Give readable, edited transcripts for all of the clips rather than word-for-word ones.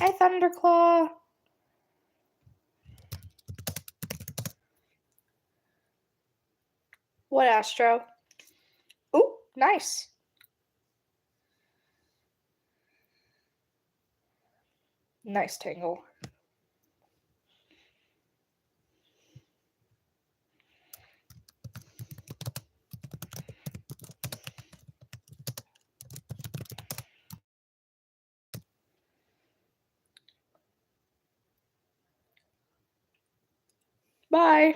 Hi, Thunderclaw. What, Astro? Ooh, nice. Nice Tangle. Bye.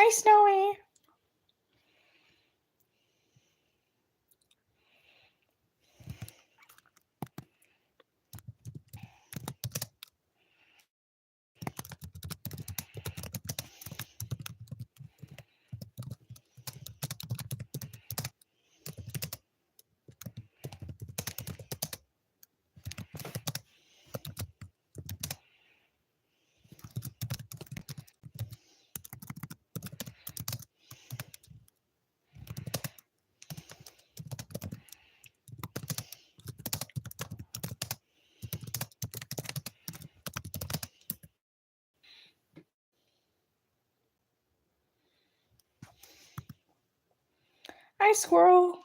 Hi, Snowy. Hi, Squirrel.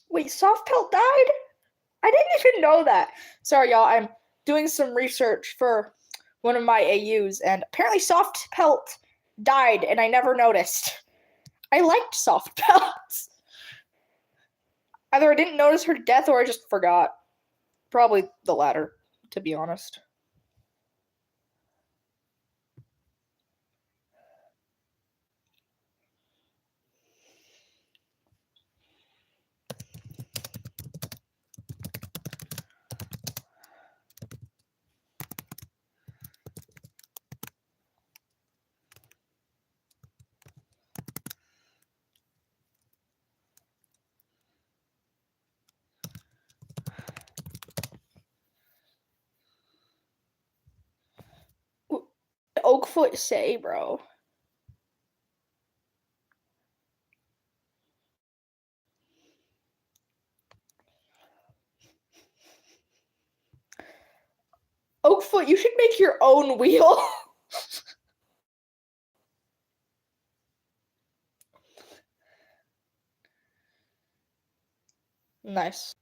Wait, Soft Pelt died? I didn't even know that. Sorry, y'all. I'm doing some research for one of my AUs, and apparently Soft Pelt died, and I never noticed. I liked Soft Pelt. Either I didn't notice her death or I just forgot. Probably the latter, to be honest. What did Oakfoot say, bro? Oakfoot, you should make your own wheel. Nice.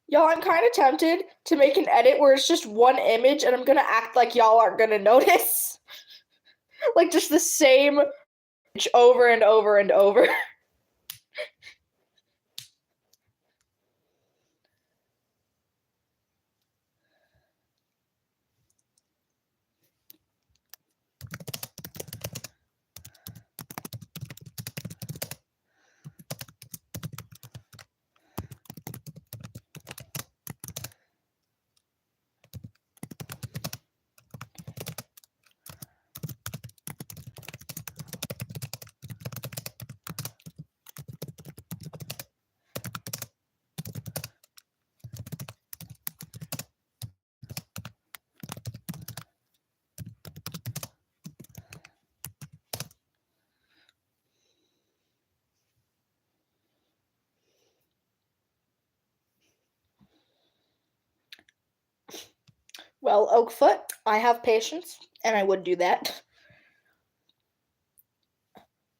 Y'all, I'm kind of tempted to make an edit where it's just one image and I'm gonna act like y'all aren't gonna notice. Like just the same image over and over and over. Well, Oakfoot, I have patience, and I would do that.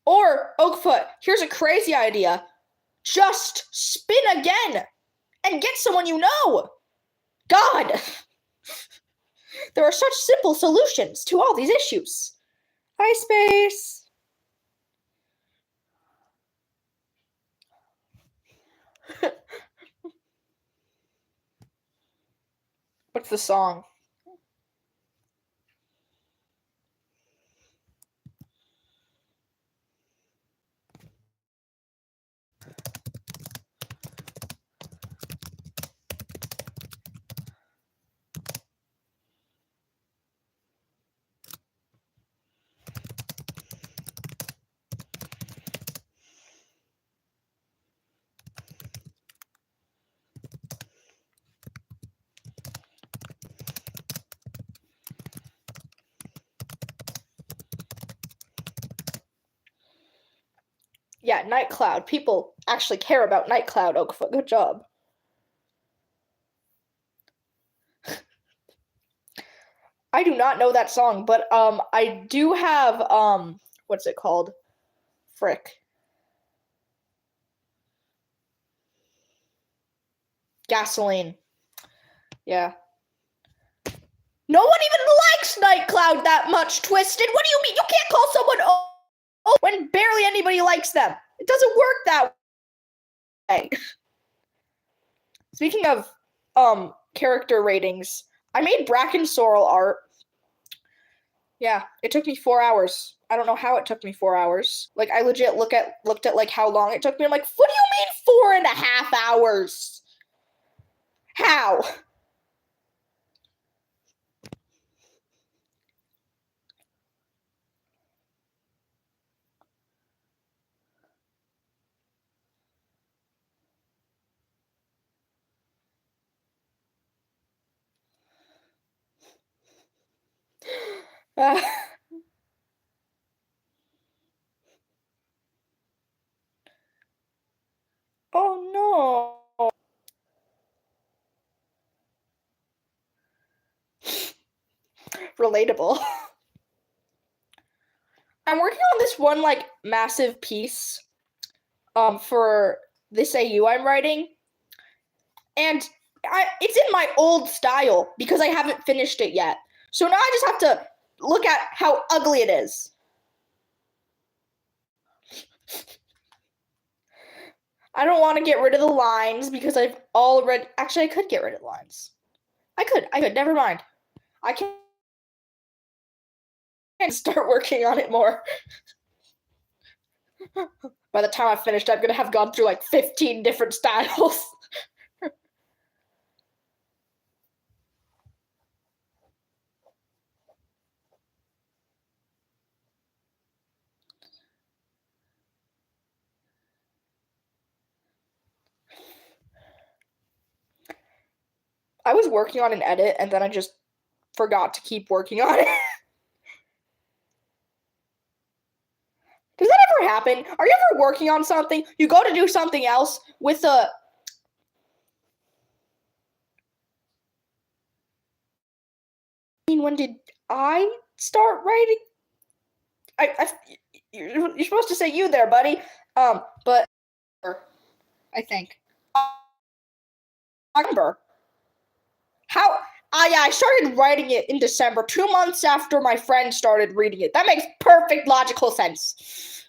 Or, Oakfoot, here's a crazy idea. Just spin again and get someone you know. God! There are such simple solutions to all these issues. Hi, Space. What's the song? Yeah, Night Cloud. People actually care about Night Cloud, Okafa. Good job. I do not know that song, but I do have what's it called? Frick. Gasoline. Yeah. No one even likes Night Cloud that much, Twisted. What do you mean? You can't call someone old when barely anybody likes them. It doesn't work that way. Speaking of character ratings, I made Bracken Sorrel art. Yeah, it took me 4 hours. I don't know how it took me 4 hours. Like, I legit looked at like how long it took me. I'm like, what do you mean 4.5 hours? How? Oh no. Relatable. I'm working on this one like massive piece for this AU I'm writing, and it's in my old style because I haven't finished it yet. So now I just have to look at how ugly it is. I don't want to get rid of the lines because I've already. Actually, I could get rid of the lines. I could. Never mind. I can start working on it more. By the time I've finished, I'm gonna have gone through like 15 different styles. I was working on an edit and then I just forgot to keep working on it. Does that ever happen? Are you ever working on something? You go to do something else with a. I mean, when did I start writing? You're supposed to say you there, buddy. But I think October. How? Yeah, I started writing it in December, 2 months after my friend started reading it. That makes perfect logical sense.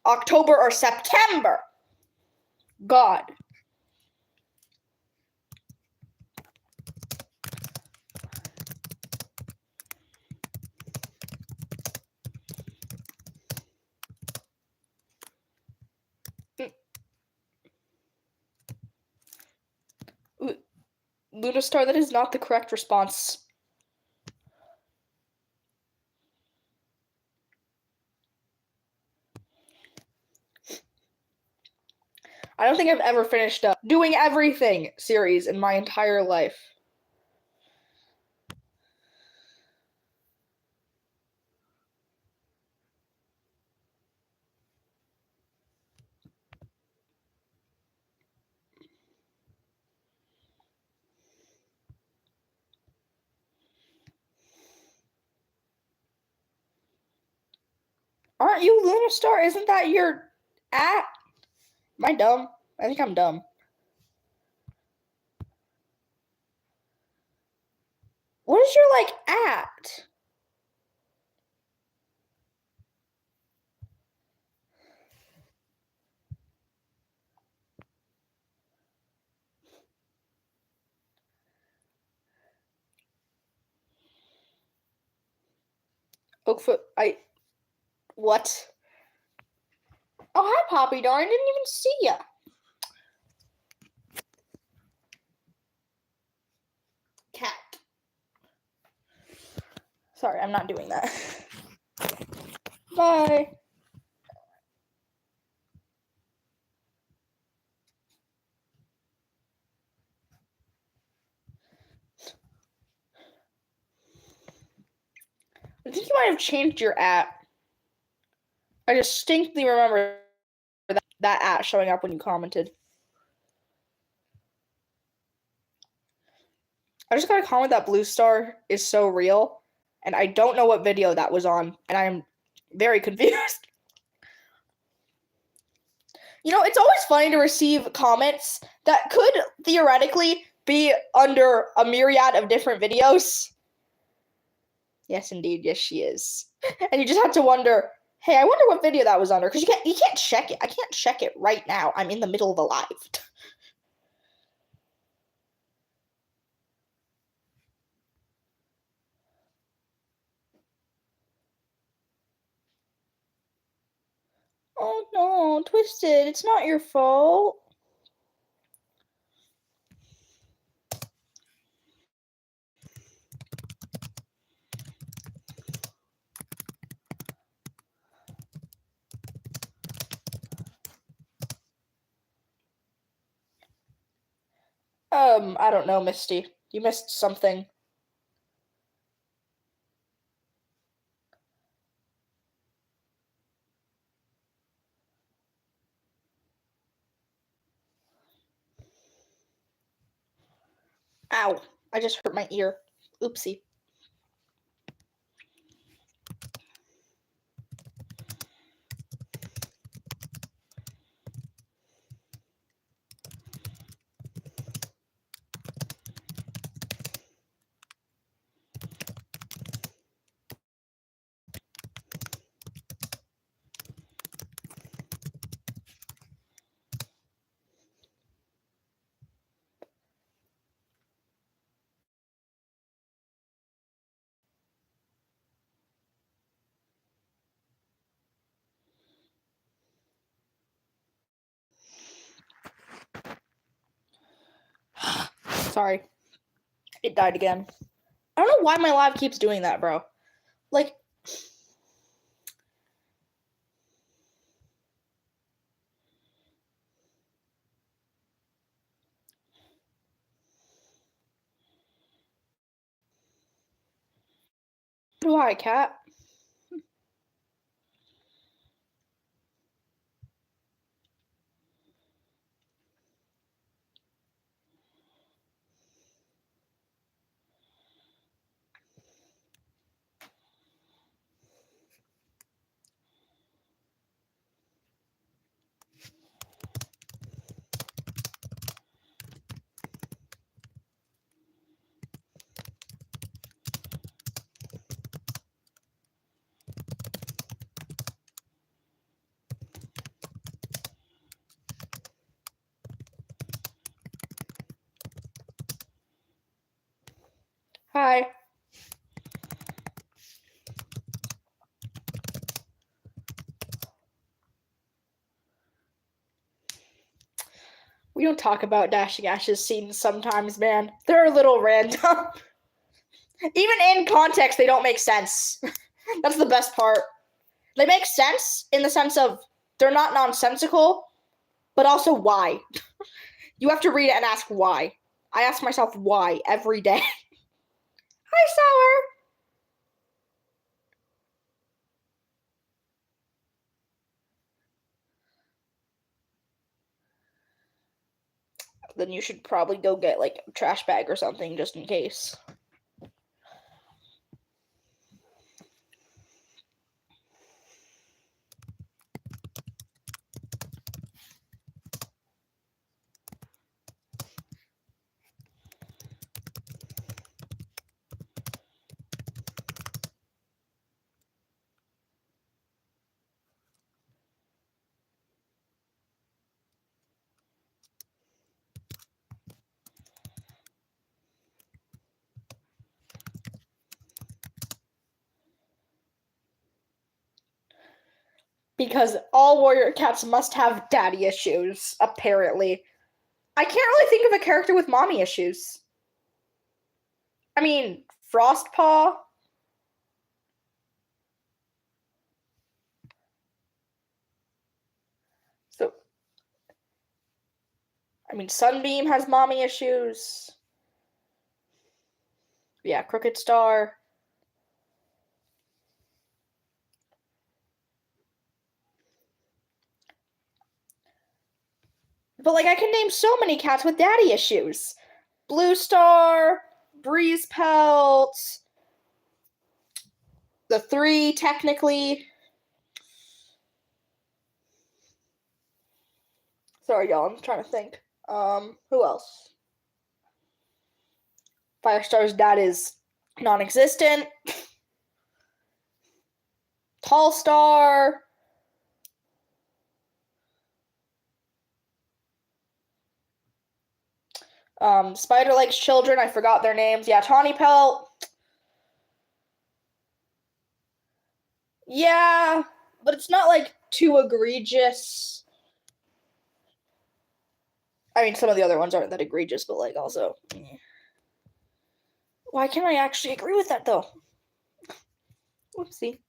October or September. God. Lunastar, that is not the correct response. I don't think I've ever finished a doing everything series in my entire life. Aren't you Lunastar? Isn't that your at? Am I dumb? I think I'm dumb. What is your like at? Oakfoot, what? Oh, hi, Poppy, darn, I didn't even see ya. Cat. Sorry, I'm not doing that. Bye. I think you might have changed your at. I distinctly remember that at showing up when you commented. I just got a comment that Blue Star is so real, and I don't know what video that was on, and I am very confused. You know, it's always funny to receive comments that could theoretically be under a myriad of different videos. Yes, indeed. Yes, she is. And you just have to wonder, hey, I wonder what video that was under, because you can't check it. I can't check it right now. I'm in the middle of a live. Oh no, Twisted, it's not your fault. I don't know, Misty. You missed something. Ow, I just hurt my ear. Oopsie. Sorry. It died again. I don't know why my live keeps doing that, bro. Like, why, cat? Hi. We don't talk about Dashing Ash's scenes sometimes, man. They're a little random. Even in context, they don't make sense. That's the best part. They make sense in the sense of they're not nonsensical, but also why. You have to read it and ask why. I ask myself why every day. Hi, Sour. Then you should probably go get like a trash bag or something just in case. Because all warrior cats must have daddy issues, apparently. I can't really think of a character with mommy issues. I mean, Frostpaw. So, I mean, Sunbeam has mommy issues. Yeah, Crooked Star. But, like, I can name so many cats with daddy issues. Blue Star, Breeze Pelt, the three, technically. Sorry, y'all, I'm trying to think. Who else? Firestar's dad is non-existent. Tall Star. Spider Lake's children, I forgot their names. Yeah, Tawny Pelt. Yeah, but it's not like too egregious. I mean, some of the other ones aren't that egregious, but like also. Why can't I actually agree with that though? Whoopsie.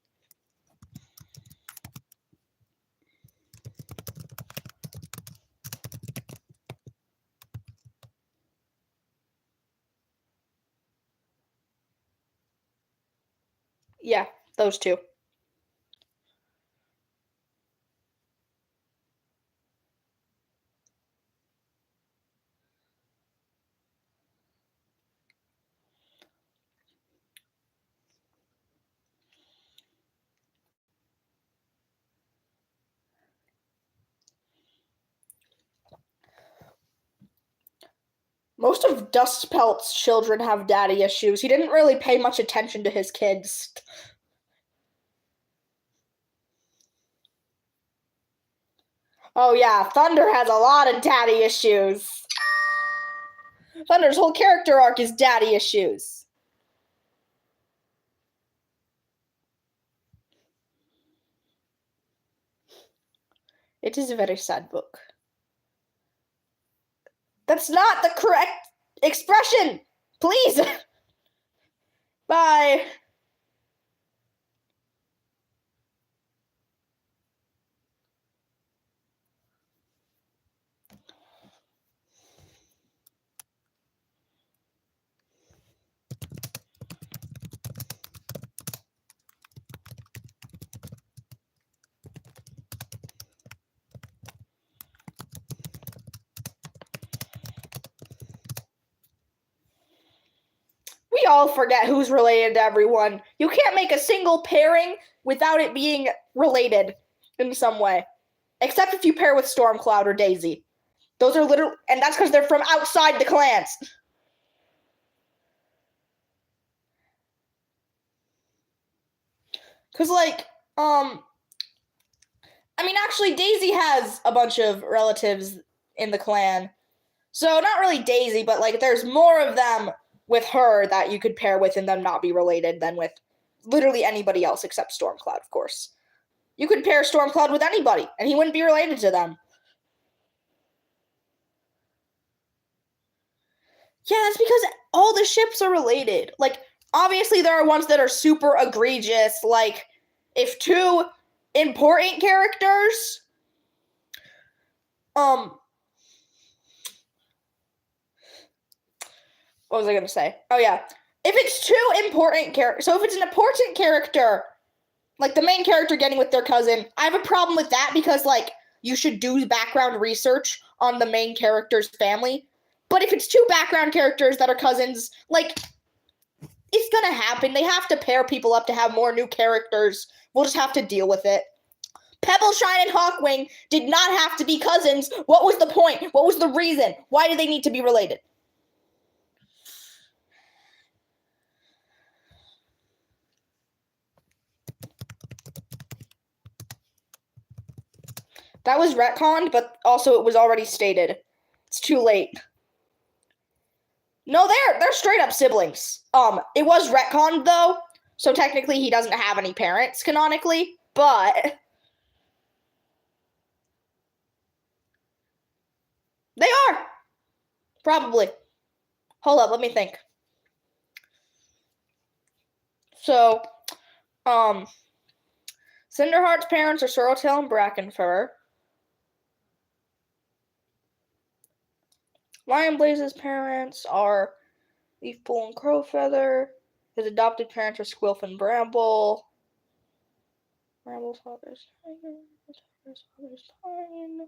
Yeah, those two. Most of Dustpelt's children have daddy issues. He didn't really pay much attention to his kids. Oh yeah, Thunder has a lot of daddy issues. Thunder's whole character arc is daddy issues. It is a very sad book. That's not the correct expression! Please! Bye! We all forget who's related to everyone. You can't make a single pairing without it being related in some way. Except if you pair with Stormcloud or Daisy. Those are literally, and that's because they're from outside the clans. Because, like, I mean, actually, Daisy has a bunch of relatives in the clan. So, not really Daisy, but, like, there's more of them with her that you could pair with and them not be related than with literally anybody else except Stormcloud, of course. You could pair Stormcloud with anybody, and he wouldn't be related to them. Yeah, that's because all the ships are related. Like, obviously, there are ones that are super egregious. Like, if two important characters, what was I gonna say? Oh yeah, if it's two important characters, so if it's an important character, like the main character getting with their cousin, I have a problem with that because like you should do background research on the main character's family. But if it's two background characters that are cousins, like, it's gonna happen. They have to pair people up to have more new characters. We'll just have to deal with it. Pebbleshine and Hawkwing did not have to be cousins. What was the point? What was the reason? Why do they need to be related? That was retconned, but also it was already stated. It's too late. No, they're straight up siblings. It was retconned though, so technically he doesn't have any parents canonically, but Probably. Hold up, let me think. So, Cinderheart's parents are Sorreltail and Brackenfur. Lionblaze's parents are Leafpool and Crowfeather. His adopted parents are Squilf and Bramble. Bramble's father's Tiger. Tiger's father's Pine.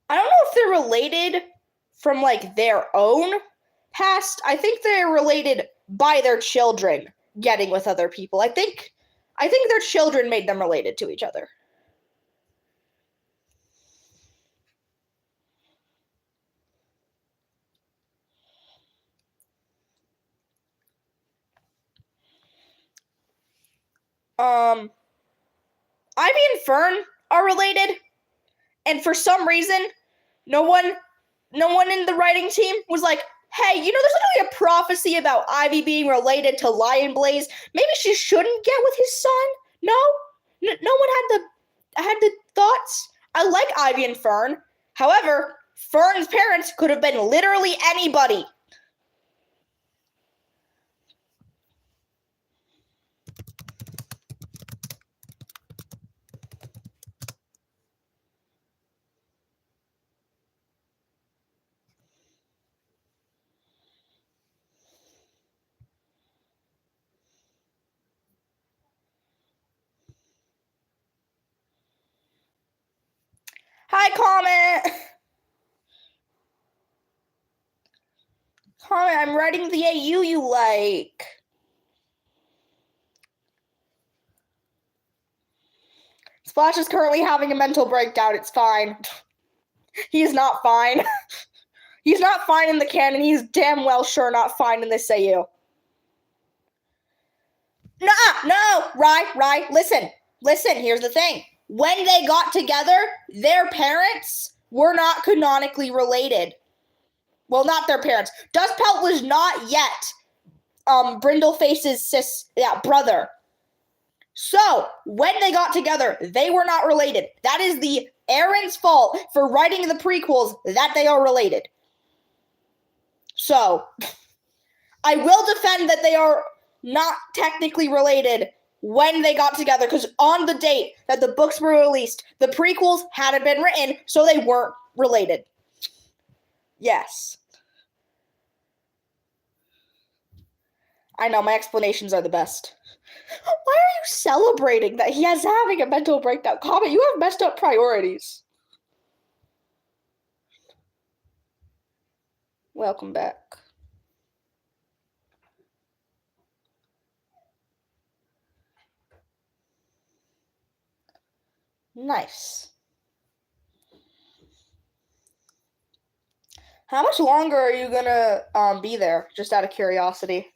I don't know if they're related from like their own past. I think they're related by their children getting with other people. I think their children made them related to each other. Ivy and Fern are related, and for some reason, no one in the writing team was like, hey, there's literally a prophecy about Ivy being related to Lionblaze. Maybe she shouldn't get with his son? No? No one had the thoughts? I like Ivy and Fern. However, Fern's parents could have been literally anybody. Hi, Comet! Comet, I'm writing the AU you like. Splash is currently having a mental breakdown. It's fine. He's not fine. He's not fine in the canon. He's damn well sure not fine in this AU. No, right. Listen, here's the thing. When they got together, their parents were not canonically related. Well, not their parents. Dustpelt was not yet Brindleface's brother. So, when they got together, they were not related. That is the Aaron's fault for writing the prequels that they are related. So, I will defend that they are not technically related when they got together, because on the date that the books were released, the prequels hadn't been written, so they weren't related. Yes. I know, my explanations are the best. Why are you celebrating that he is having a mental breakdown? Comet, you have messed up priorities. Welcome back. Nice. How much longer are you gonna be there? Just out of curiosity.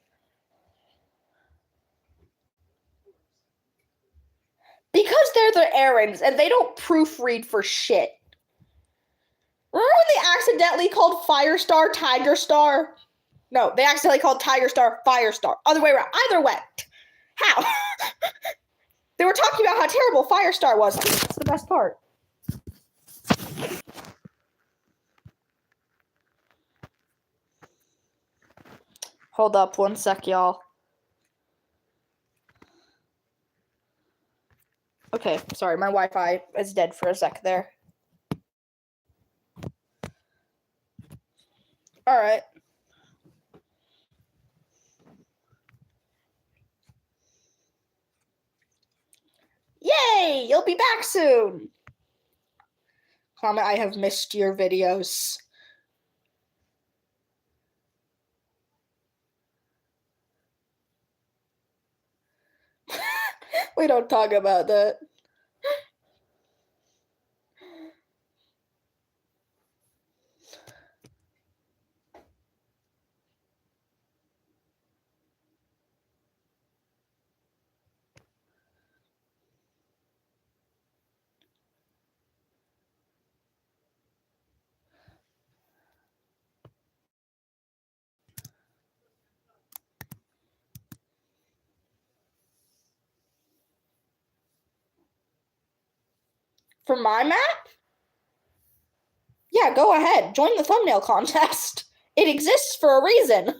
Because they're the errands and they don't proofread for shit. Remember when they accidentally called Firestar Tiger Star? No, they accidentally called Tiger Star Firestar. Other way around. Either way. How? They were talking about how terrible Firestar was. That's the best part. Hold up 1 sec, y'all. Okay, sorry, my Wi-Fi is dead for a sec there. Alright. Yay! You'll be back soon! Comet, I have missed your videos. We don't talk about that. For my map? Yeah, go ahead. Join the thumbnail contest. It exists for a reason.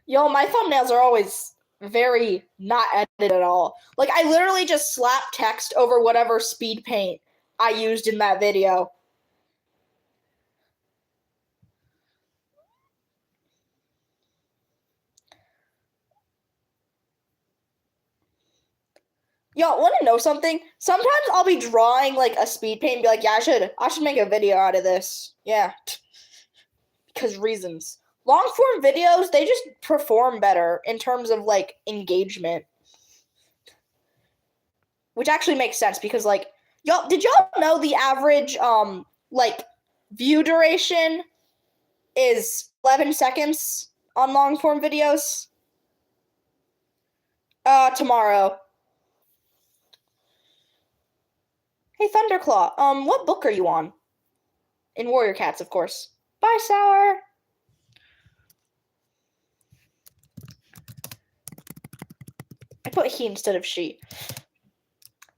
Yo, my thumbnails are always very not edited at all. Like, I literally just slap text over whatever speed paint I used in that video. Yo, want to know something? Sometimes I'll be drawing like a speed paint and be like, yeah, I should make a video out of this. Yeah. Because reasons. Long form videos, they just perform better in terms of like engagement. Which actually makes sense because like did y'all know the average like view duration is 11 seconds on long form videos? Tomorrow. Hey Thunderclaw, what book are you on? In Warrior Cats, of course. Bye, Sour. I put he instead of she.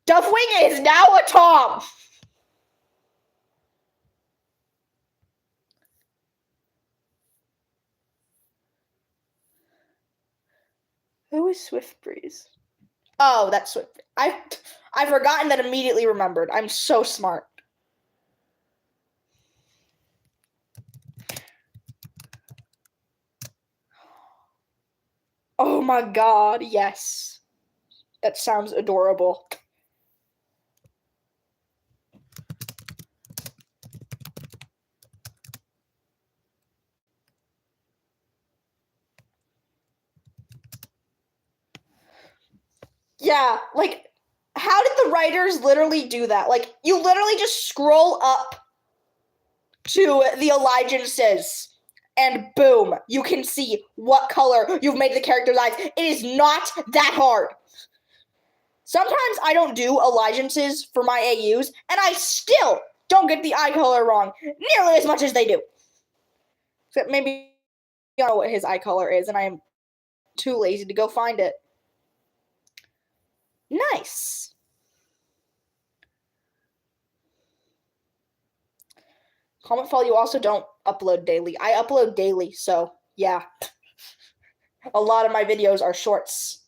Duffwing is now a Tom! Who is Swift Breeze? Oh, that's Swift. I've forgotten that immediately remembered. I'm so smart. Oh my god, yes. That sounds adorable. Yeah, like, how did the writers literally do that? Like, you literally just scroll up to the allegiances, and boom, you can see what color you've made the character's eyes. It is not that hard. Sometimes I don't do allegiances for my AUs, and I still don't get the eye color wrong nearly as much as they do. Except maybe I don't know what his eye color is, and I am too lazy to go find it. Nice. Comment follow, you also don't upload daily. I upload daily, so yeah. A lot of my videos are shorts.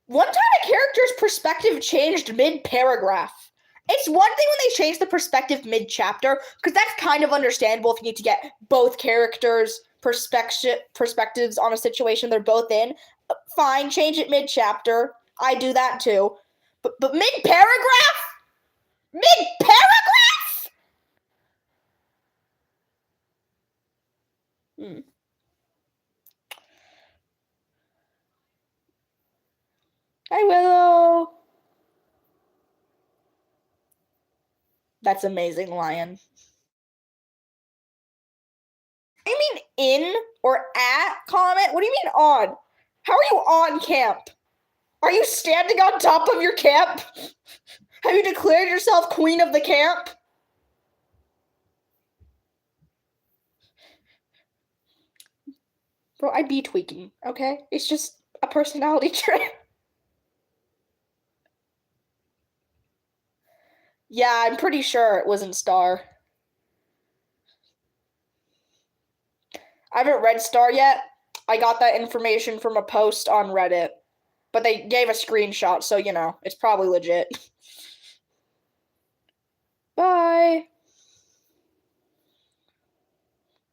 One time a character's perspective changed mid-paragraph. It's one thing when they change the perspective mid-chapter, because that's kind of understandable if you need to get both characters' perspectives on a situation they're both in. Fine, change it mid-chapter. I do that too. But mid-paragraph? Mid-paragraph? Hi, Willow. That's amazing, Lion. You mean in or at comment? What do you mean on? How are you on camp? Are you standing on top of your camp? Have you declared yourself queen of the camp? Bro, I be tweaking, okay? It's just a personality trait. Yeah, I'm pretty sure it wasn't Star. I haven't read Star yet. I got that information from a post on Reddit. But they gave a screenshot, so, you know, it's probably legit. Bye.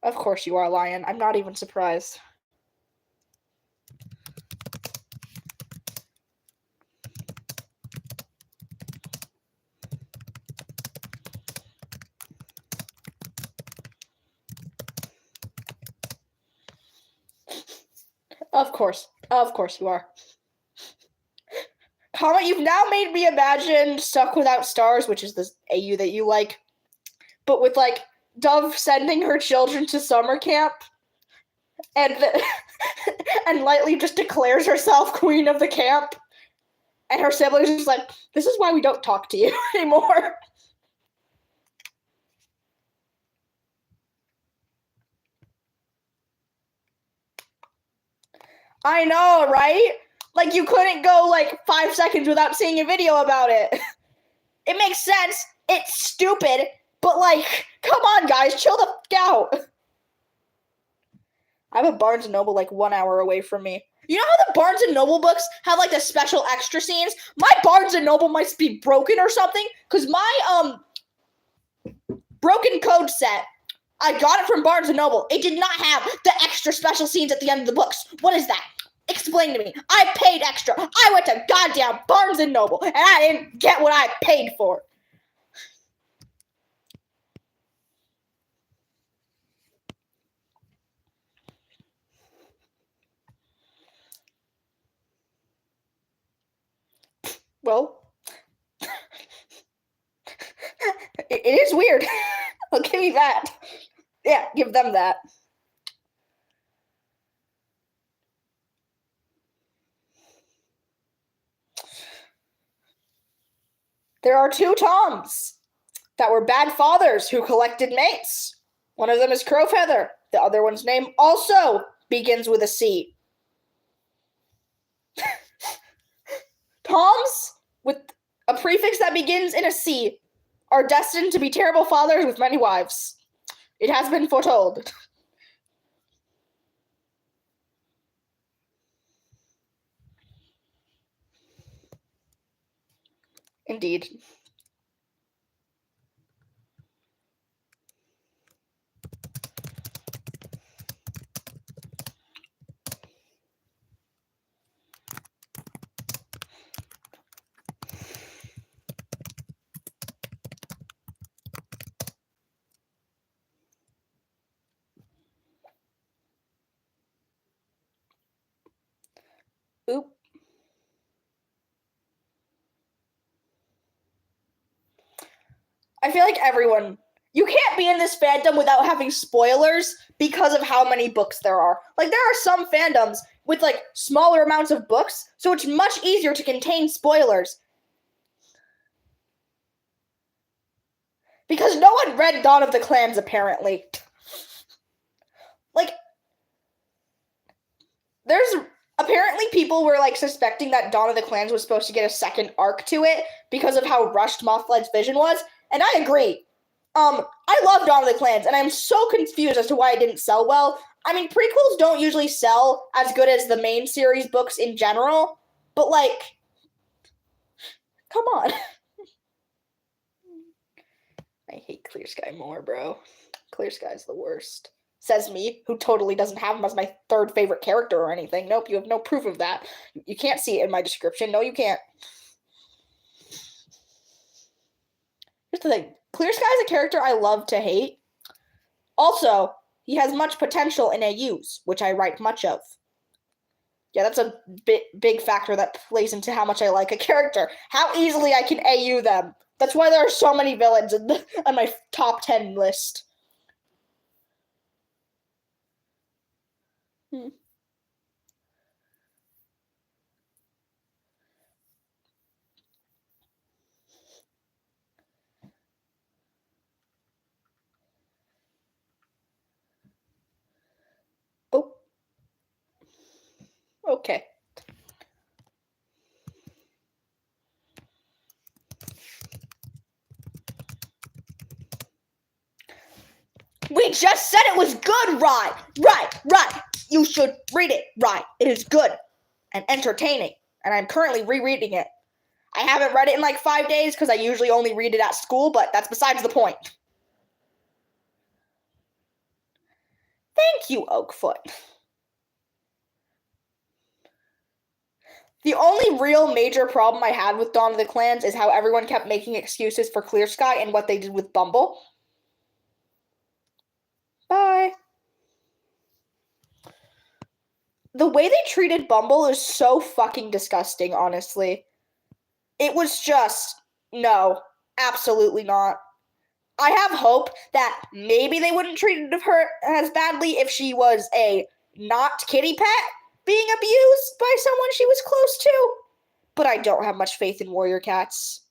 Of course you are, Lion. I'm not even surprised. Of course you are. Comment, you've now made me imagine Stuck Without Stars, which is the AU that you like, but with, like, Dove sending her children to summer camp, and and lightly just declares herself queen of the camp, and her siblings are just like, this is why we don't talk to you anymore. I know, right? Like, you couldn't go, like, 5 seconds without seeing a video about it. It makes sense. It's stupid. But, like, come on, guys. Chill the f*** out. I have a Barnes & Noble, like, 1 hour away from me. You know how the Barnes & Noble books have, like, the special extra scenes? My Barnes & Noble might be broken or something, because my, broken code set, I got it from Barnes & Noble. It did not have the extra special scenes at the end of the books. What is that? Explain to me. I paid extra. I went to goddamn Barnes & Noble, and I didn't get what I paid for. Well, it is weird. I'll give you that. Yeah, give them that. There are 2 Toms that were bad fathers who collected mates. One of them is Crowfeather. The other one's name also begins with a C. Toms with a prefix that begins in a C are destined to be terrible fathers with many wives. It has been foretold. Indeed. Oop. I feel like everyone, you can't be in this fandom without having spoilers because of how many books there are. Like, there are some fandoms with, like, smaller amounts of books, so it's much easier to contain spoilers. Because no one read Dawn of the Clans, apparently. Like, there's apparently people were, like, suspecting that Dawn of the Clans was supposed to get a second arc to it because of how rushed Mothlight's vision was, and I agree. I love Dawn of the Clans, and I'm so confused as to why it didn't sell well. I mean, prequels don't usually sell as good as the main series books in general, but, like, come on. I hate Clear Sky more, bro. Clear Sky's the worst. Says me, who totally doesn't have him as my 3rd favorite character or anything. Nope, you have no proof of that. You can't see it in my description. No, you can't. Here's the thing. Clear Sky is a character I love to hate. Also, he has much potential in AUs, which I write much of. Yeah, that's a big factor that plays into how much I like a character. How easily I can AU them. That's why there are so many villains on my top 10 list. Oh. Okay. We just said it was good, right? Right. You should read it, right? It is good and entertaining, and I'm currently rereading it. I haven't read it in like 5 days because I usually only read it at school, but that's besides the point. Thank you, Oakfoot. The only real major problem I had with Dawn of the Clans is how everyone kept making excuses for Clear Sky and what they did with Bumble. Bye. The way they treated Bumble is so fucking disgusting, honestly. It was just, no, absolutely not. I have hope that maybe they wouldn't treat her as badly if she was a not kitty pet being abused by someone she was close to. But I don't have much faith in warrior cats.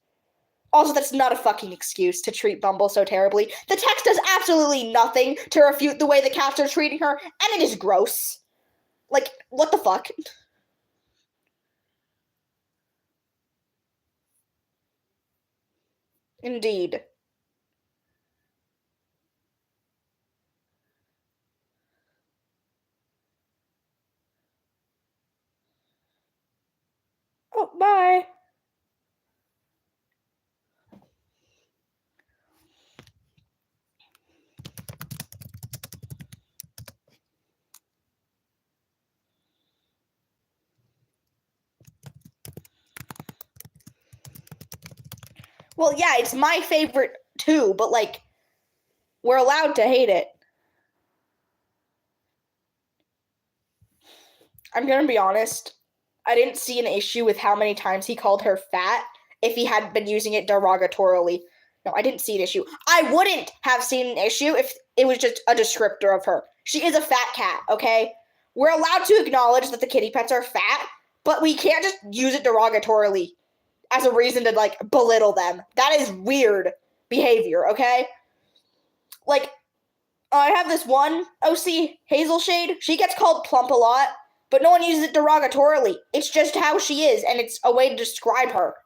Also, that's not a fucking excuse to treat Bumble so terribly. The text does absolutely nothing to refute the way the cats are treating her, and it is gross. Like, what the fuck? Indeed. Oh, bye. Well, yeah, it's my favorite too, but like, we're allowed to hate it. I'm gonna be honest. I didn't see an issue with how many times he called her fat if he had been using it derogatorily. No, I didn't see an issue. I wouldn't have seen an issue if it was just a descriptor of her. She is a fat cat, okay? We're allowed to acknowledge that the kitty pets are fat, but we can't just use it derogatorily as a reason to, like, belittle them. That is weird behavior, okay? Like, I have this one OC, Hazel Shade. She gets called plump a lot, but no one uses it derogatorily. It's just how she is, and it's a way to describe her.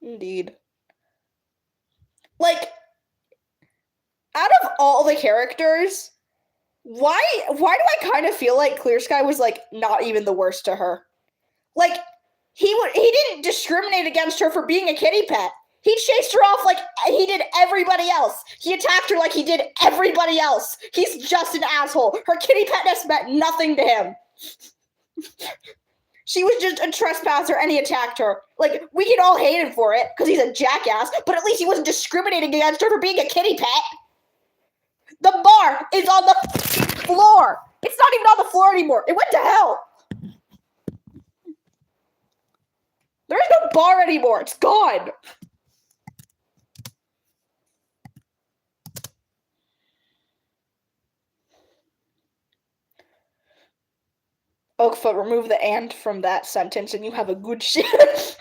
Indeed. Like, out of all the characters, why do I kind of feel like Clear Sky was, like, not even the worst to her? Like, he didn't discriminate against her for being a kitty pet. He chased her off like he did everybody else. He attacked her like he did everybody else. He's just an asshole. Her kitty petness meant nothing to him. She was just a trespasser and he attacked her. Like, we can all hate him for it because he's a jackass, but at least he wasn't discriminating against her for being a kitty pet. The bar is on the floor. It's not even on the floor anymore. It went to hell. There is no bar anymore. It's gone. Oakfoot, remove the "and" from that sentence and you have a good shit.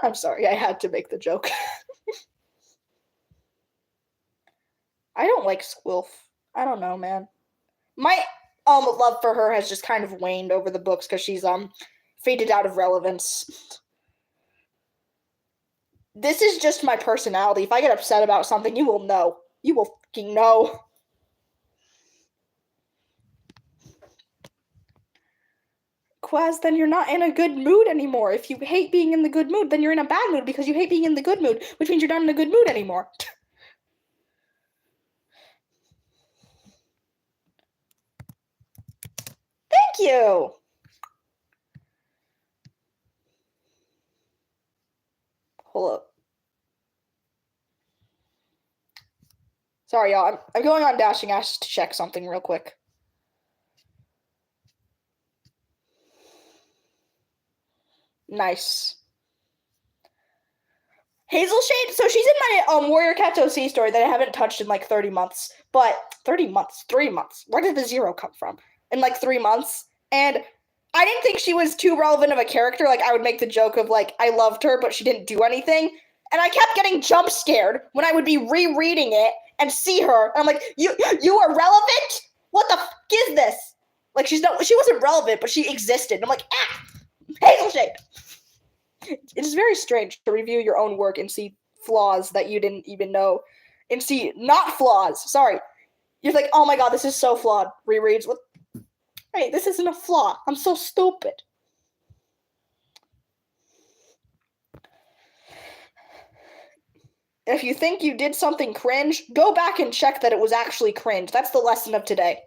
I'm sorry, I had to make the joke. I don't like Squilf. I don't know, man. My love for her has just kind of waned over the books because she's faded out of relevance. This is just my personality. If I get upset about something, you will know. You will fucking know. Quaz, then you're not in a good mood anymore. If you hate being in the good mood, then you're in a bad mood because you hate being in the good mood, which means you're not in a good mood anymore. Thank you. Hold up. Sorry, y'all. I'm going on Dashing Ash to check something real quick. Nice. Hazel Shade, so she's in my Warrior Cats OC story that I haven't touched in like 30 months. But 30 months, 3 months. Where did the 0 come from? In like 3 months. And I didn't think she was too relevant of a character. Like, I would make the joke of like, I loved her, but she didn't do anything. And I kept getting jump scared when I would be rereading it and see her. And I'm like, you are relevant? What the fuck is this? Like, she wasn't relevant, but she existed. And I'm like, Hazel Shade. It is very strange to review your own work and see flaws that you didn't even know. And see, not flaws, sorry. You're like, oh my god, this is so flawed. Rereads. What? Hey, this isn't a flaw. I'm so stupid. If you think you did something cringe, go back and check that it was actually cringe. That's the lesson of today.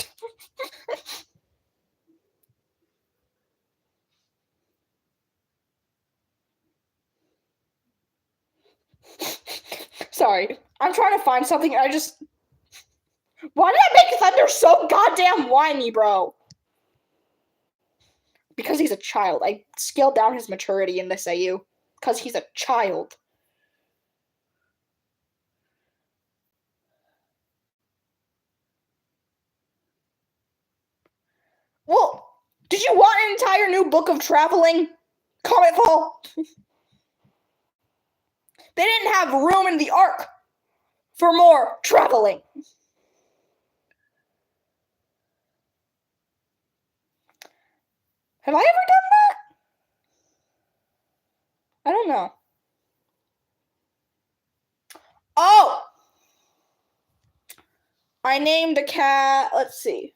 Sorry. I'm trying to find something and I just... Why did I make Thunder so goddamn whiny, bro? Because he's a child. I scaled down his maturity in this AU. Because he's a child. Well, did you want an entire new book of traveling? Cometfall? They didn't have room in the arc for more traveling. Have I ever done that? I don't know. Oh! I named a cat. Let's see.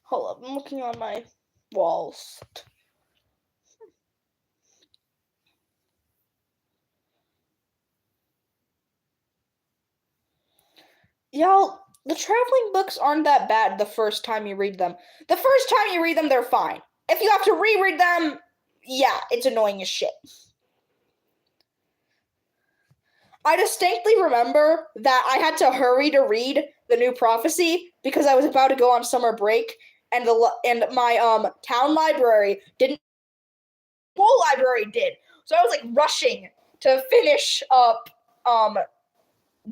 Hold up. I'm looking on my walls. Y'all, the traveling books aren't that bad the first time you read them. The first time you read them, they're fine. If you have to reread them, yeah, it's annoying as shit. I distinctly remember that I had to hurry to read the new prophecy because I was about to go on summer break, and my town library didn't. Whole library did, so I was like rushing to finish up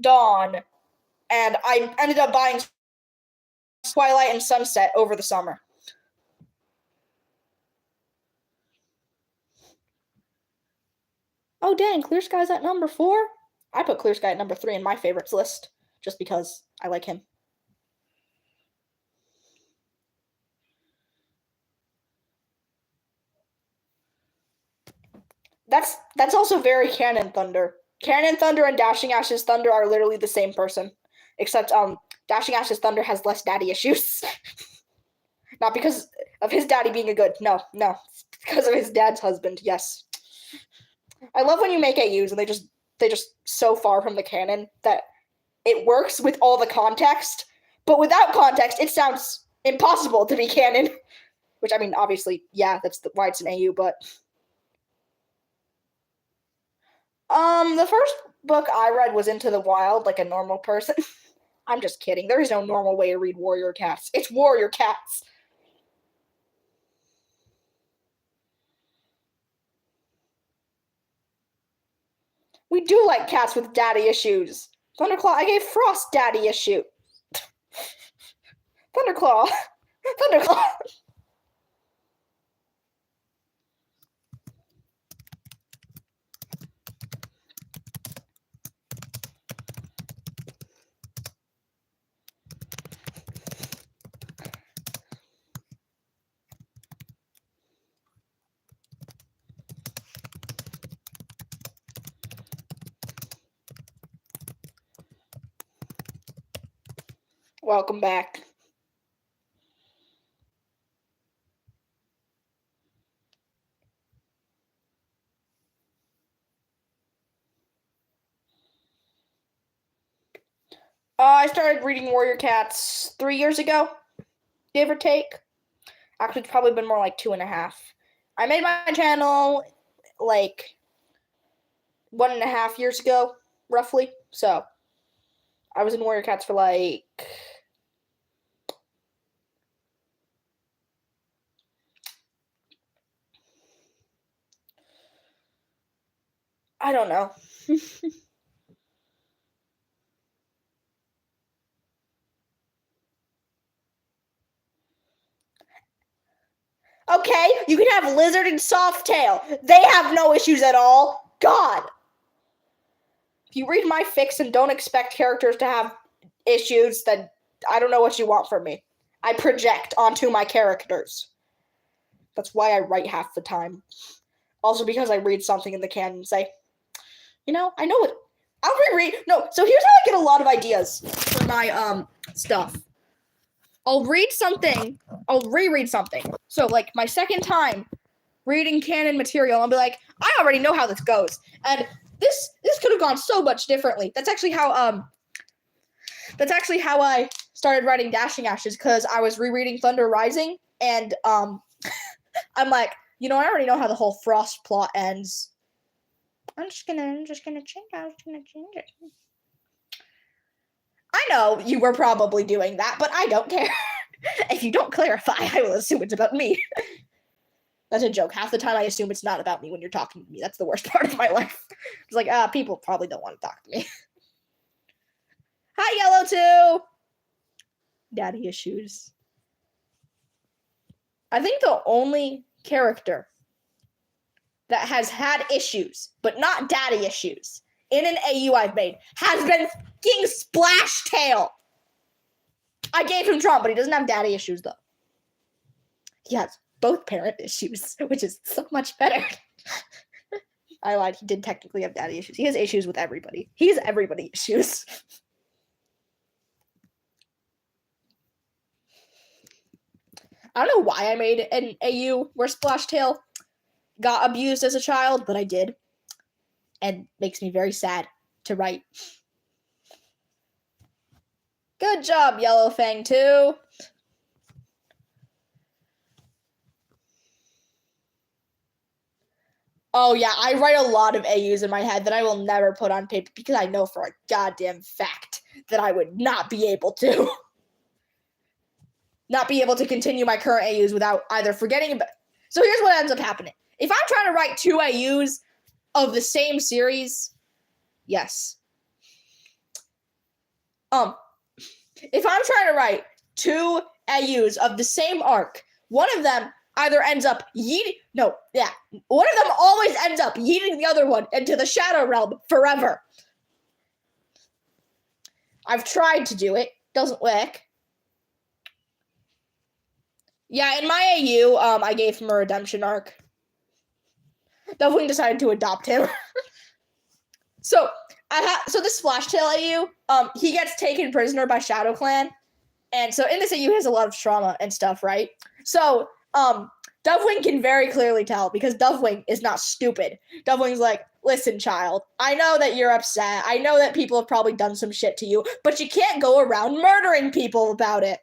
Dawn, and I ended up buying Twilight and Sunset over the summer. Oh dang, Clear Sky's at number 4? I put Clear Sky at number 3 in my favorites list, just because I like him. That's also very Canon Thunder. Canon Thunder and Dashing Ash's Thunder are literally the same person, except Dashing Ash's Thunder has less daddy issues. Not because of his daddy being a good. No, it's because of his dad's husband. Yes. I love when you make AUs and they just so far from the canon that it works with all the context, but without context, it sounds impossible to be canon. Which, I mean, obviously, yeah, that's why it's an AU, but... The first book I read was Into the Wild, like a normal person. I'm just kidding. There is no normal way to read Warrior Cats. It's Warrior Cats. We do like cats with daddy issues. Thunderclaw, I gave Frost daddy issue. Thunderclaw. Thunderclaw. Welcome back. I started reading Warrior Cats 3 years ago, give or take. Actually, it's probably been more like 2.5. I made my channel like 1.5 years ago, roughly. So I was in Warrior Cats for like I don't know. Okay, you can have Lizard and Softail. They have no issues at all. God. If you read my fics and don't expect characters to have issues, then I don't know what you want from me. I project onto my characters. That's why I write half the time. Also because I read something in the canon and say, I know it. I'll reread. No, so here's how I get a lot of ideas for my stuff. I'll read something. I'll reread something. So like my second time reading canon material, I'll be like, I already know how this goes, and this could have gone so much differently. That's actually how I started writing Dashing Ashes, because I was rereading Thunder Rising, and I'm like, I already know how the whole Frost plot ends. I'm just gonna change it. I know you were probably doing that, but I don't care. If you don't clarify, I will assume it's about me. That's a joke. Half the time I assume it's not about me when you're talking to me. That's the worst part of my life. It's like, people probably don't want to talk to me. Hi, Yellow 2! Daddy issues. I think the only character that has had issues, but not daddy issues, in an AU I've made, has been fucking Splashtail! I gave him Trump, but he doesn't have daddy issues, though. He has both parent issues, which is so much better. I lied. He did technically have daddy issues. He has issues with everybody. He has everybody issues. I don't know why I made an AU where Splashtail got abused as a child, but I did. And makes me very sad to write. Good job, Yellowfang 2. Oh yeah, I write a lot of AUs in my head that I will never put on paper because I know for a goddamn fact that I would not be able to. Not be able to continue my current AUs without either forgetting about. So here's what ends up happening. If I'm trying to write 2 AUs of the same series, yes. If I'm trying to write 2 AUs of the same arc, one of them either ends up one of them always ends up yeeting the other one into the Shadow Realm forever. I've tried to do it. Doesn't work. Yeah, in my AU, I gave him a redemption arc. Definitely decided to adopt him. So this Splashtail AU, he gets taken prisoner by Shadow Clan. And so in this AU, he has a lot of trauma and stuff, right? So, Dovewing can very clearly tell, because Dovewing is not stupid. Dovewing's like, listen, child, I know that you're upset. I know that people have probably done some shit to you, but you can't go around murdering people about it.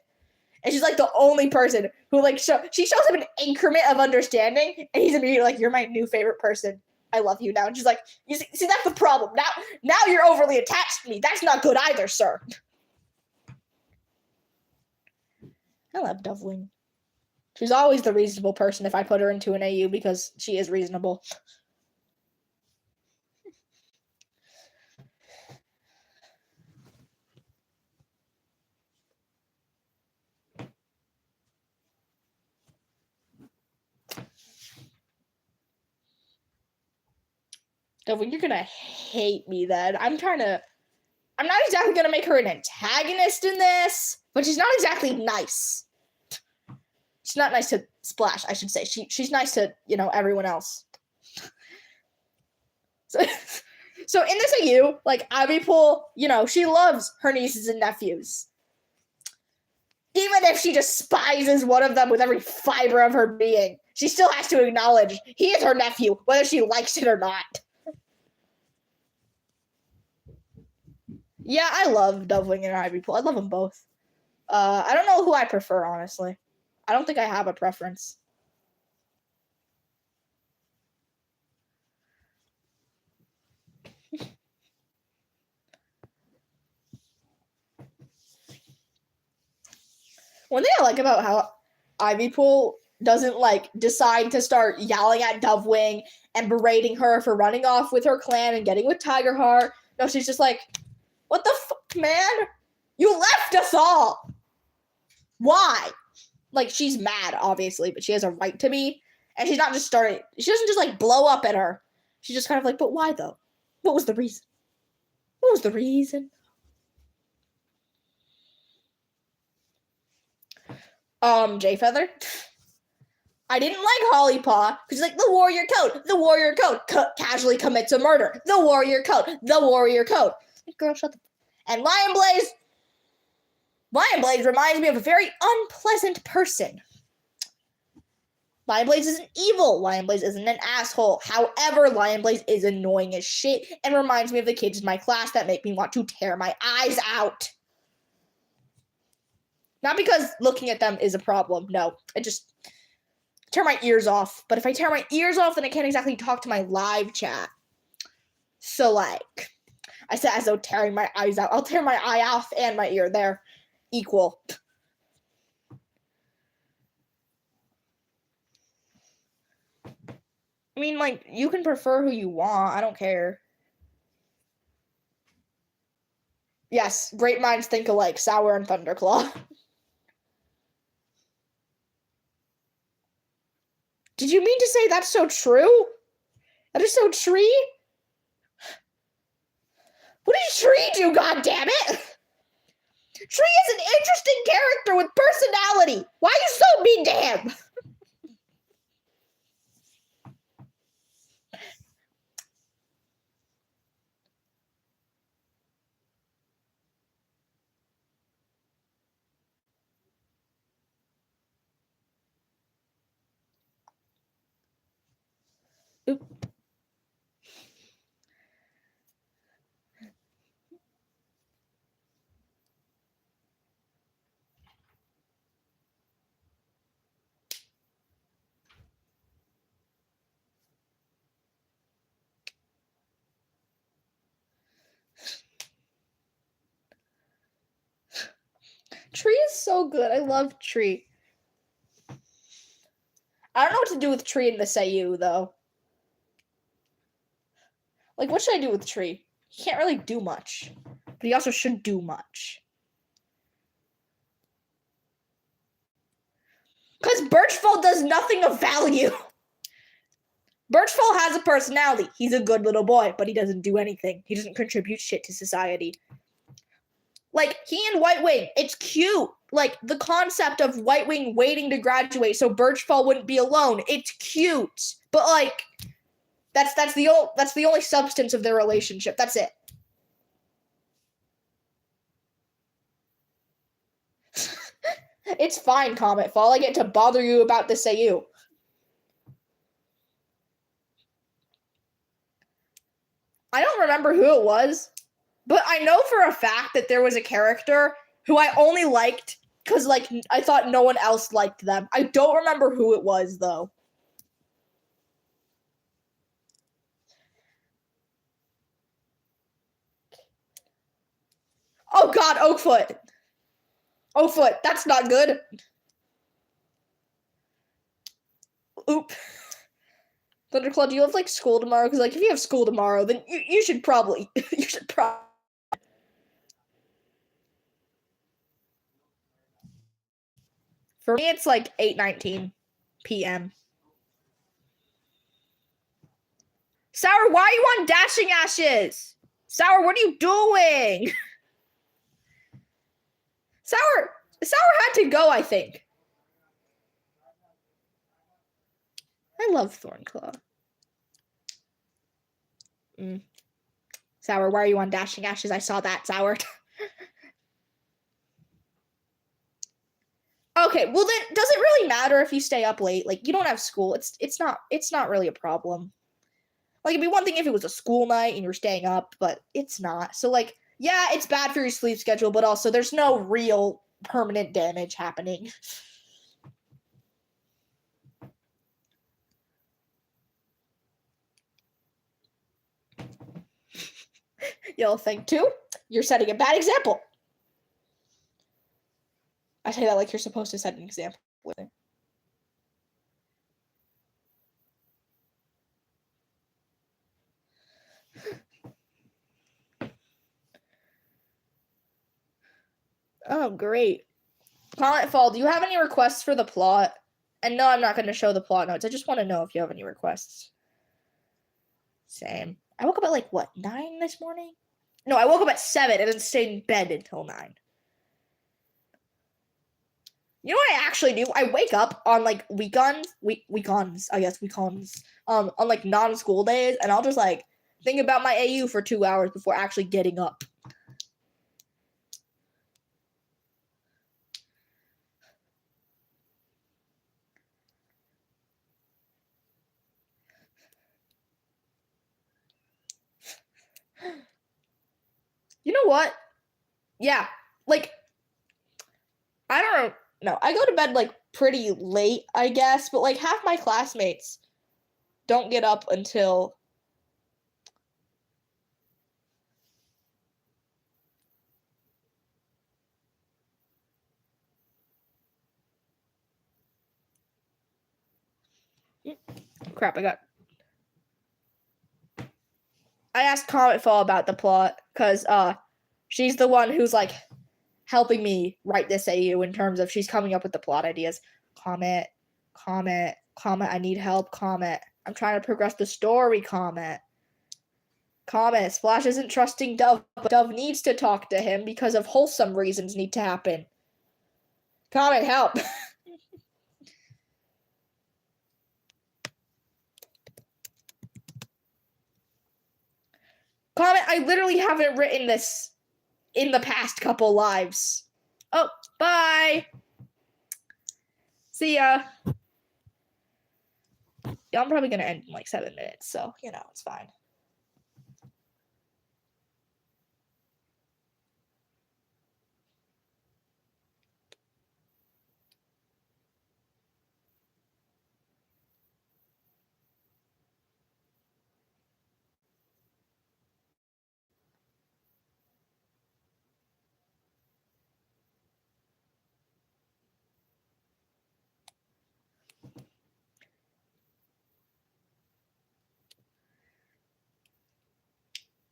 And she's like the only person who she shows him an increment of understanding, and he's immediately like, you're my new favorite person. I love you now. And she's like, you see, that's the problem. Now you're overly attached to me. That's not good either, sir. I love Dovewing. She's always the reasonable person if I put her into an AU because she is reasonable. Dovewing, you're gonna hate me then. I'm not exactly gonna make her an antagonist in this, but she's not exactly nice. She's not nice to Splash, I should say. She's nice to, everyone else. So in this AU, Ivypool, she loves her nieces and nephews. Even if she despises one of them with every fiber of her being, she still has to acknowledge he is her nephew, whether she likes it or not. Yeah, I love Dovewing and Ivypool. I love them both. I don't know who I prefer, honestly. I don't think I have a preference. One thing I like about how Ivypool doesn't decide to start yelling at Dovewing and berating her for running off with her clan and getting with Tigerheart. No, she's just like, what the fuck, man? You left us all! Why? She's mad, obviously, but she has a right to be. And she's not just starting, she doesn't just blow up at her. She's just kind of like, but why though? What was the reason? What was the reason? J Feather? I didn't like Holly Paw because like the warrior code casually commits a murder. The warrior code. Like, girl, shut the. And Lion Blaze reminds me of a very unpleasant person. Lion Blaze isn't evil. Lion Blaze isn't an asshole. However, Lion Blaze is annoying as shit and reminds me of the kids in my class that make me want to tear my eyes out. Not because looking at them is a problem. No, I just tear my ears off. But if I tear my ears off, then I can't exactly talk to my live chat. So, like, I said as though tearing my eyes out. I'll tear my eye off and my ear. They're equal. I mean, like, you can prefer who you want. I don't care. Yes, great minds think alike. Sour and Thunderclaw. Did you mean to say that's so true? That is so tree? What did Tree do, goddammit? Tree is an interesting character with personality. Why are you so mean to him? Oop. Tree is so good. I love Tree. I don't know what to do with Tree in this AU, though. Like, what should I do with Tree? He can't really do much. But he also shouldn't do much. Because Birchfall does nothing of value. Birchfall has a personality. He's a good little boy, but he doesn't do anything. He doesn't contribute shit to society. Like, he and White Wing, it's cute. Like, the concept of White Wing waiting to graduate so Birchfall wouldn't be alone. It's cute. But, like, that's the only substance of their relationship. That's it. It's fine, Comet Fall. I get to bother you about this AU. I don't remember who it was, but I know for a fact that there was a character who I only liked because, like, I thought no one else liked them. I don't remember who it was, though. Oh, God, Oakfoot. Oakfoot, that's not good. Oop. Thunderclaw, do you have, like, school tomorrow? Because, like, if you have school tomorrow, then you should probably, For me, it's, like, 8:19 p.m. Sour, why are you on Dashing Ashes? Sour, what are you doing? Sour had to go, I think. I love Thornclaw. Sour, why are you on Dashing Ashes? I saw that, Sour. Okay, well then, does it really matter if you stay up late? Like, you don't have school. It's not really a problem. Like, it'd be one thing if it was a school night and you're staying up, but it's not. So, like, yeah, it's bad for your sleep schedule, but also there's no real permanent damage happening. You'll think too, you're setting a bad example. I say that like you're supposed to set an example with it. Oh, great. Comet Fall, do you have any requests for the plot? And no, I'm not going to show the plot notes. I just want to know if you have any requests. Same. I woke up at, like, what, 9 this morning? No, I woke up at 7 and then stayed in bed until 9. You know what I actually do? I wake up on like weekends, on like non-school days, and I'll just like think about my AU for 2 hours before actually getting up. You know what? Yeah, like I don't know. I go to bed like pretty late, I guess, but like half my classmates don't get up until crap. I asked Comet Fall about the plot because she's the one who's like helping me write this AU in terms of she's coming up with the plot ideas. Comet, I need help. Comet, I'm trying to progress the story. Comet, Splash isn't trusting Dove, but Dove needs to talk to him because of wholesome reasons need to happen. Comet, help. Comet, I literally haven't written this in the past couple lives. Oh, bye. See ya. Yeah, I'm probably gonna end in like 7 minutes, so you know, it's fine.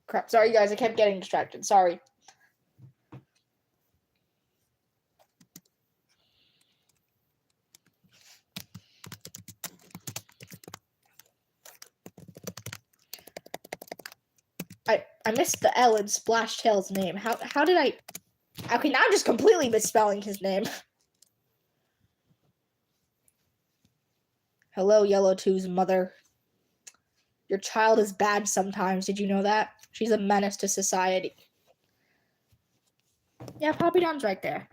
Crap, sorry guys, I kept getting distracted. Sorry. I missed the L in Splashtail's name. How did I? Okay, now I'm just completely misspelling his name. Hello, Yellow 2's mother. Your child is bad sometimes. Did you know that? She's a menace to society. Yeah, Poppy Don's right there.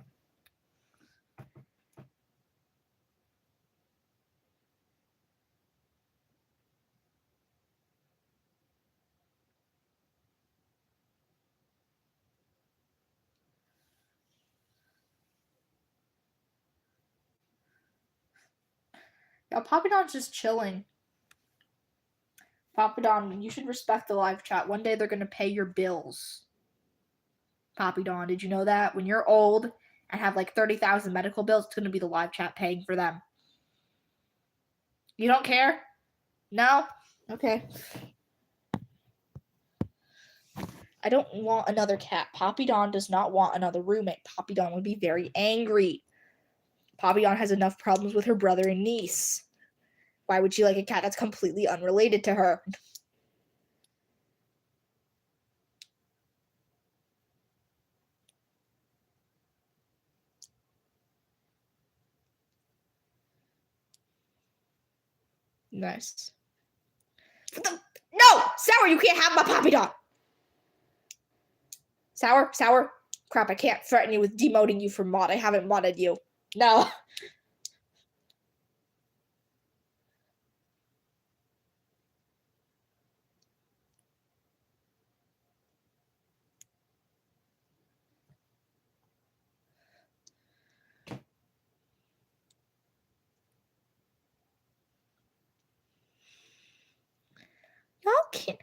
Yeah, Poppy Don's just chilling. Poppy Don, you should respect the live chat. One day they're gonna pay your bills. Poppy Don, did you know that? When you're old and have like 30,000 medical bills, it's gonna be the live chat paying for them. You don't care? No? Okay. I don't want another cat. Poppy Don does not want another roommate. Poppy Don would be very angry. Poppy Don has enough problems with her brother and niece. Why would she like a cat that's completely unrelated to her? Nice. No! Sour, you can't have my Poppy Don! Sour? Crap, I can't threaten you with demoting you from mod. I haven't modded you. No. Y'all can't.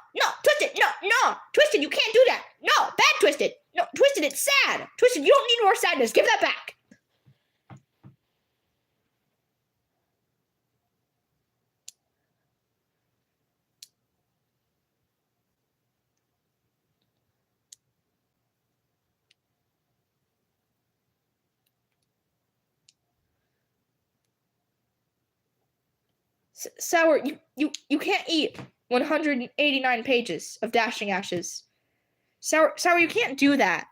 No, Twisted, no, Twisted, you can't do that. No, bad Twisted. No, Twisted, it's sad. Twisted, you don't need more sadness. Give that back. Sour, you can't eat 189 pages of Dashing Ashes. Sour, you can't do that.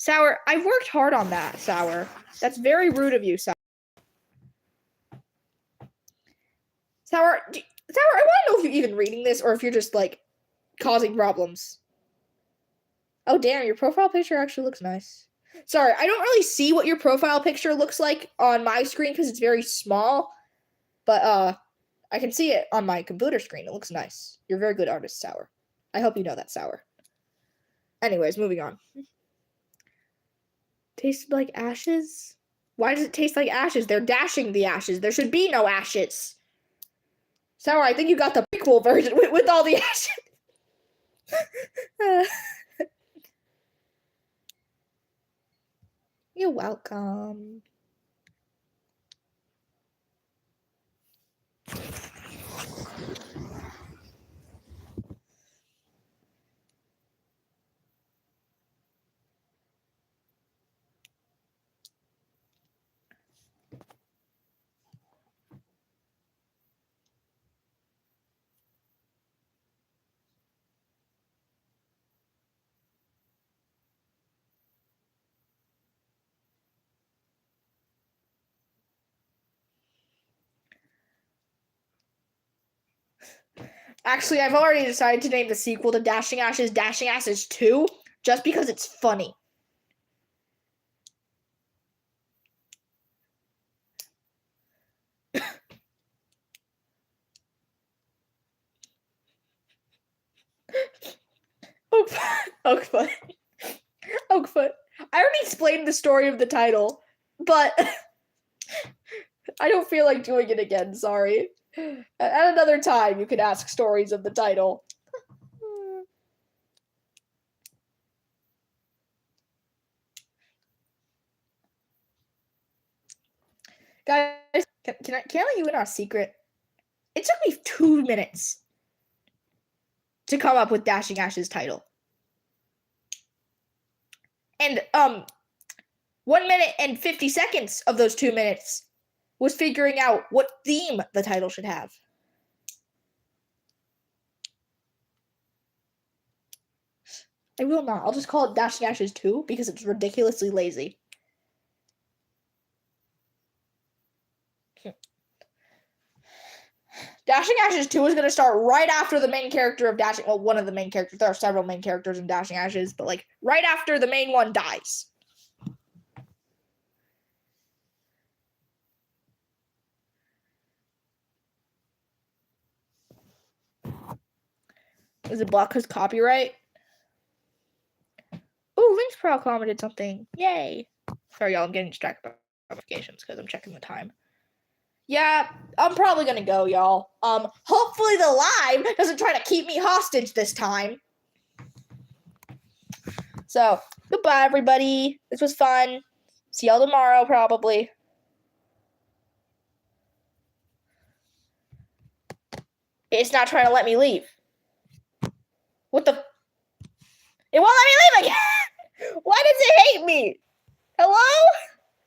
Sour, I've worked hard on that, Sour. That's very rude of you, Sour. Sour, I want to know if you're even reading this or if you're just, like, causing problems. Oh, damn, your profile picture actually looks nice. Sorry, I don't really see what your profile picture looks like on my screen because it's very small. But, I can see it on my computer screen. It looks nice. You're a very good artist, Sour. I hope you know that, Sour. Anyways, moving on. Tasted like ashes? Why does it taste like ashes? They're dashing the ashes. There should be no ashes. Sour, I think you got the prequel version with all the ashes. You're welcome. Actually, I've already decided to name the sequel to Dashing Ashes 2, just because it's funny. Oakfoot. Oakfoot. I already explained the story of the title, but I don't feel like doing it again, sorry. At another time, you could ask stories of the title. Guys, can I let you in on a secret? It took me 2 minutes to come up with Dashing Ash's title. And 1 minute and 50 seconds of those 2 minutes was figuring out what theme the title should have. I will not. I'll just call it Dashing Ashes 2 because it's ridiculously lazy. Dashing Ashes 2 is going to start right after the main character of Dashing... Well, one of the main characters. There are several main characters in Dashing Ashes, but, like, right after the main one dies. Is it blocked because copyright? Oh, Livestrem commented something. Yay. Sorry, y'all. I'm getting distracted by notifications because I'm checking the time. Yeah, I'm probably gonna go, y'all. Hopefully the live doesn't try to keep me hostage this time. So, goodbye, everybody. This was fun. See y'all tomorrow, probably. It's not trying to let me leave. What the? It won't let me leave again! Why does it hate me? Hello?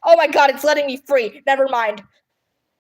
Oh my god, it's letting me free. Never mind.